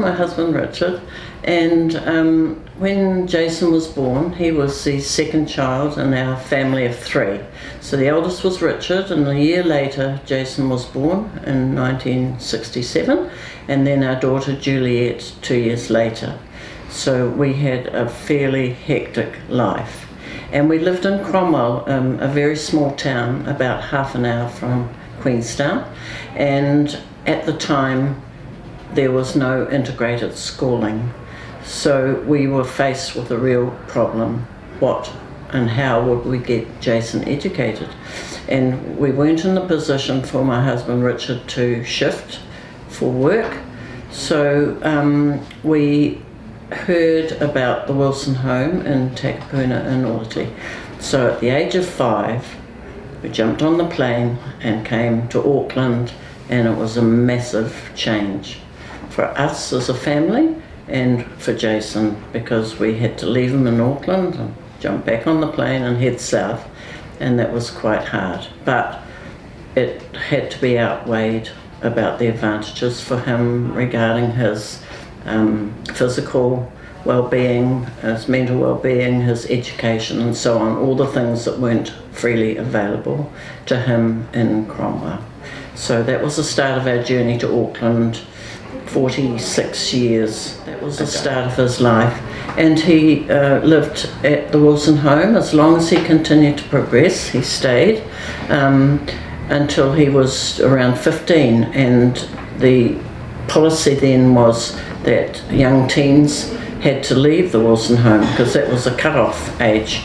my husband Richard, and when Jason was born, he was the second child in our family of three. So the eldest was Richard, and a year later Jason was born in 1967, and then our daughter Juliet 2 years later. So we had a fairly hectic life. And we lived in Cromwell, a very small town, about half an hour from Queenstown, and at the time there was no integrated schooling. So we were faced with a real problem. What and how would we get Jason educated? And we weren't in the position for my husband Richard to shift for work. So we heard about the Wilson home in Takapuna in Orley. So at the age of 5, we jumped on the plane and came to Auckland, and it was a massive change for us as a family and for Jason, because we had to leave him in Auckland and jump back on the plane and head south, and that was quite hard. But it had to be outweighed about the advantages for him regarding his physical well-being, his mental well-being, his education and so on, all the things that weren't freely available to him in Cromwell. So that was the start of our journey to Auckland, 46 years. That was the start of his life. And he lived at the Wilson home as long as he continued to progress. He stayed until he was around 15, and the policy then was that young teens had to leave the Wilson home because that was a cut-off age.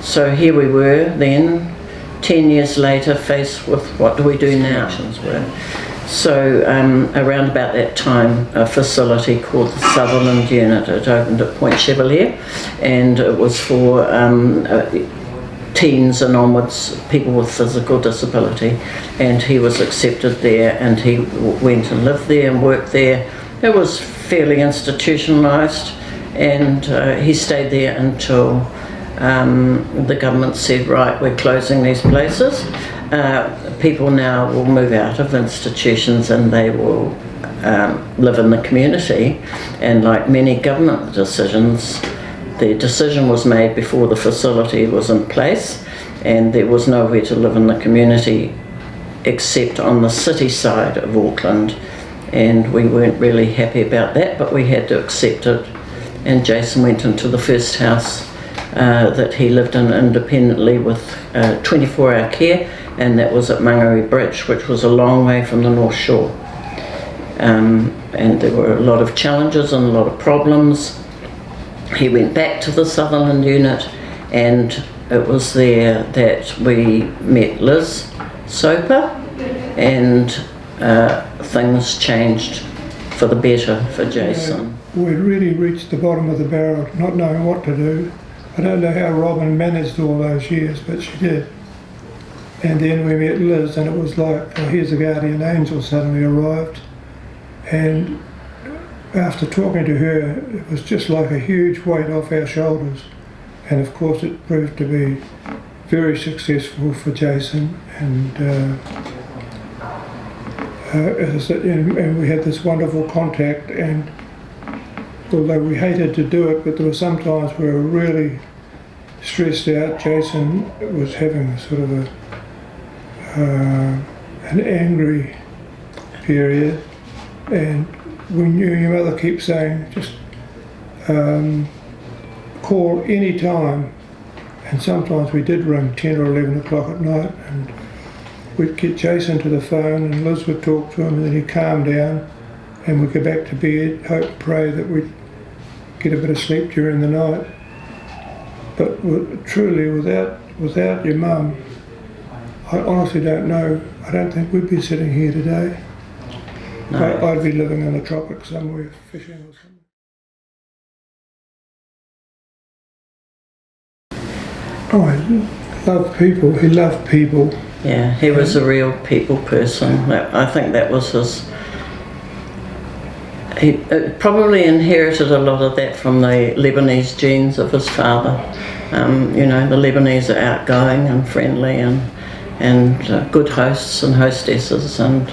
So here we were then, 10 years later, faced with what do we do now? So around about that time, a facility called the Sutherland Unit, it opened at Point Chevalier, and it was for teens and onwards, people with physical disability, and he was accepted there, and he went and lived there and worked there. It was fairly institutionalised, and he stayed there until the government said, right, we're closing these places. People now will move out of institutions and they will live in the community, and like many government decisions, the decision was made before the facility was in place, and there was nowhere to live in the community except on the city side of Auckland, and we weren't really happy about that, but we had to accept it. And Jason went into the first house that he lived in independently with 24-hour care, and that was at Mangere Bridge, which was a long way from the North Shore. And there were a lot of challenges and a lot of problems. He went back to the Sutherland Unit, and it was there that we met Liz Soper, and things changed for the better for Jason. We'd really reached the bottom of the barrel, not knowing what to do. I don't know how Robin managed all those years, but she did. And then we met Liz, and it was like, oh, here's a guardian angel suddenly arrived. And after talking to her, it was just like a huge weight off our shoulders. And of course it proved to be very successful for Jason, and we had this wonderful contact, and although we hated to do it, but there were some times we were really stressed out. Jason was having a sort of an angry period, and we knew your mother kept saying, just call any time, and sometimes we did ring 10 or 11 o'clock at night, and we'd get Jason to the phone and Liz would talk to him, and then he'd calm down and we'd go back to bed, hope and pray that we'd get a bit of sleep during the night. But truly, without your mum, I honestly don't know. I don't think we'd be sitting here today. No. I'd be living in the tropics somewhere, fishing or something. Oh, I love people. He loved people. Yeah, he was a real people person. I think that was his... He probably inherited a lot of that from the Lebanese genes of his father. You know, the Lebanese are outgoing and friendly and good hosts and hostesses, and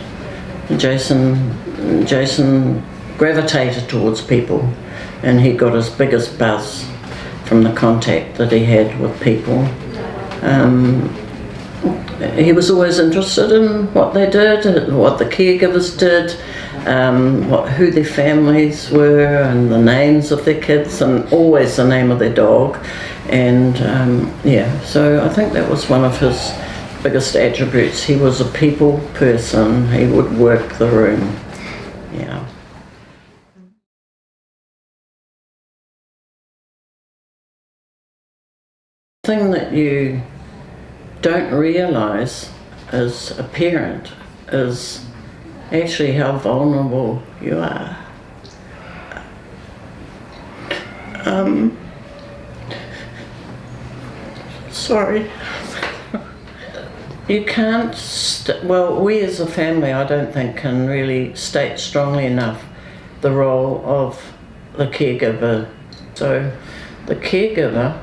Jason gravitated towards people, and he got his biggest buzz from the contact that he had with people. He was always interested in what they did, what the caregivers did, who their families were, and the names of their kids, and always the name of their dog. And so I think that was one of his biggest attributes. He was a people person. He would work the room. Yeah. The thing that you don't realise as a parent is actually how vulnerable you are. Sorry. You can't, we as a family, I don't think, can really state strongly enough the role of the caregiver. So the caregiver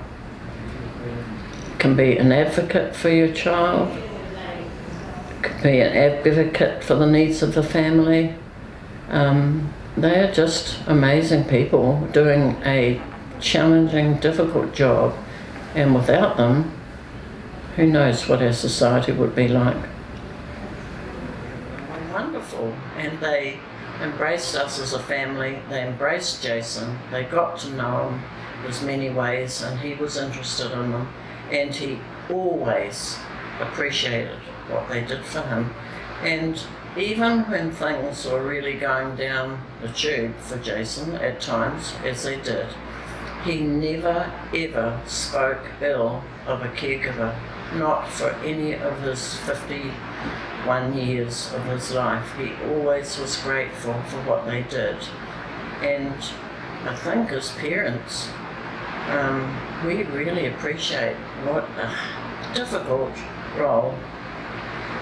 can be an advocate for your child, can be an advocate for the needs of the family. They are just amazing people doing a challenging, difficult job, and without them, who knows what our society would be like. Wonderful, and they embraced us as a family. They embraced Jason. They got to know him in many ways, and he was interested in them, and he always appreciated what they did for him. And even when things were really going down the tube for Jason at times, as they did, he never ever spoke ill of a caregiver, not for any of his 51 years of his life. He always was grateful for what they did. And I think as parents, we really appreciate what a difficult role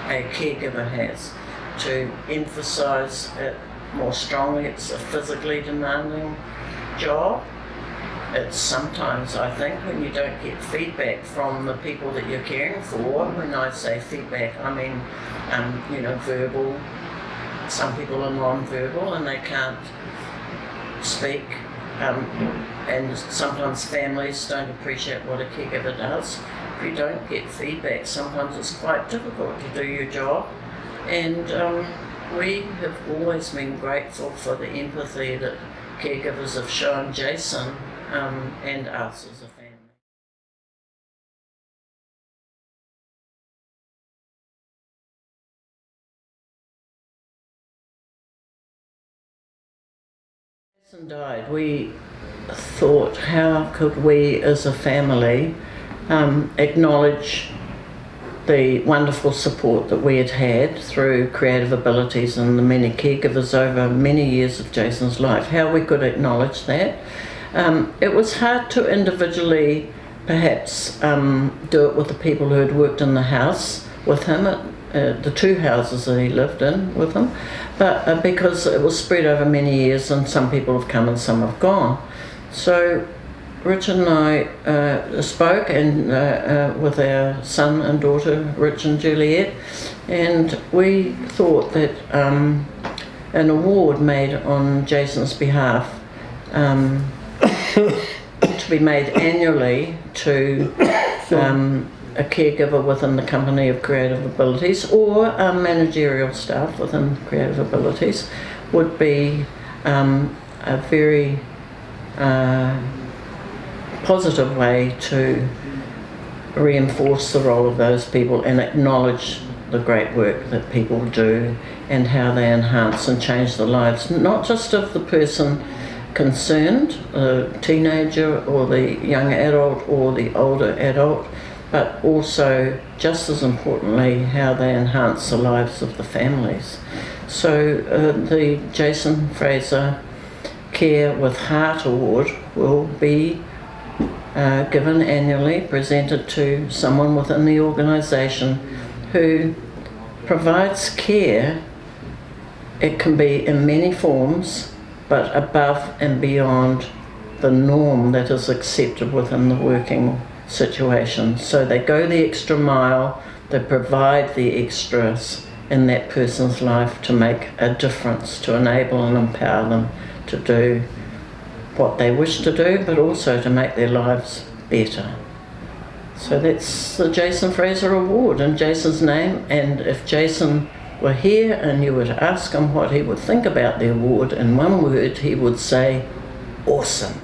a caregiver has, to emphasise it more strongly. It's a physically demanding job. It's sometimes, I think, when you don't get feedback from the people that you're caring for. When I say feedback, I mean, verbal. Some people are non-verbal and they can't speak. And sometimes families don't appreciate what a caregiver does. If you don't get feedback, sometimes it's quite difficult to do your job. And we have always been grateful for the empathy that caregivers have shown Jason and us as a family. Jason died. We thought, how could we as a family acknowledge the wonderful support that we had had through Creative Abilities and the many caregivers over many years of Jason's life, how we could acknowledge that. It was hard to individually perhaps do it with the people who had worked in the house with him, the two houses that he lived in with him, but because it was spread over many years and some people have come and some have gone. So Richard and I spoke and with our son and daughter, Rich and Juliet, and we thought that an award made on Jason's behalf to be made annually to a caregiver within the company of Creative Abilities or managerial staff within Creative Abilities would be a very positive way to reinforce the role of those people and acknowledge the great work that people do and how they enhance and change the lives, not just of the person concerned, the teenager or the young adult or the older adult, but also, just as importantly, how they enhance the lives of the families. So the Jason Fraser Care with Heart Award will be given annually, presented to someone within the organisation who provides care. It can be in many forms, but above and beyond the norm that is accepted within the working situation. So they go the extra mile, they provide the extras in that person's life to make a difference, to enable and empower them to do what they wish to do, but also to make their lives better. So that's the Jason Fraser Award in Jason's name, and if Jason were here and you were to ask him what he would think about the award, in one word he would say, awesome.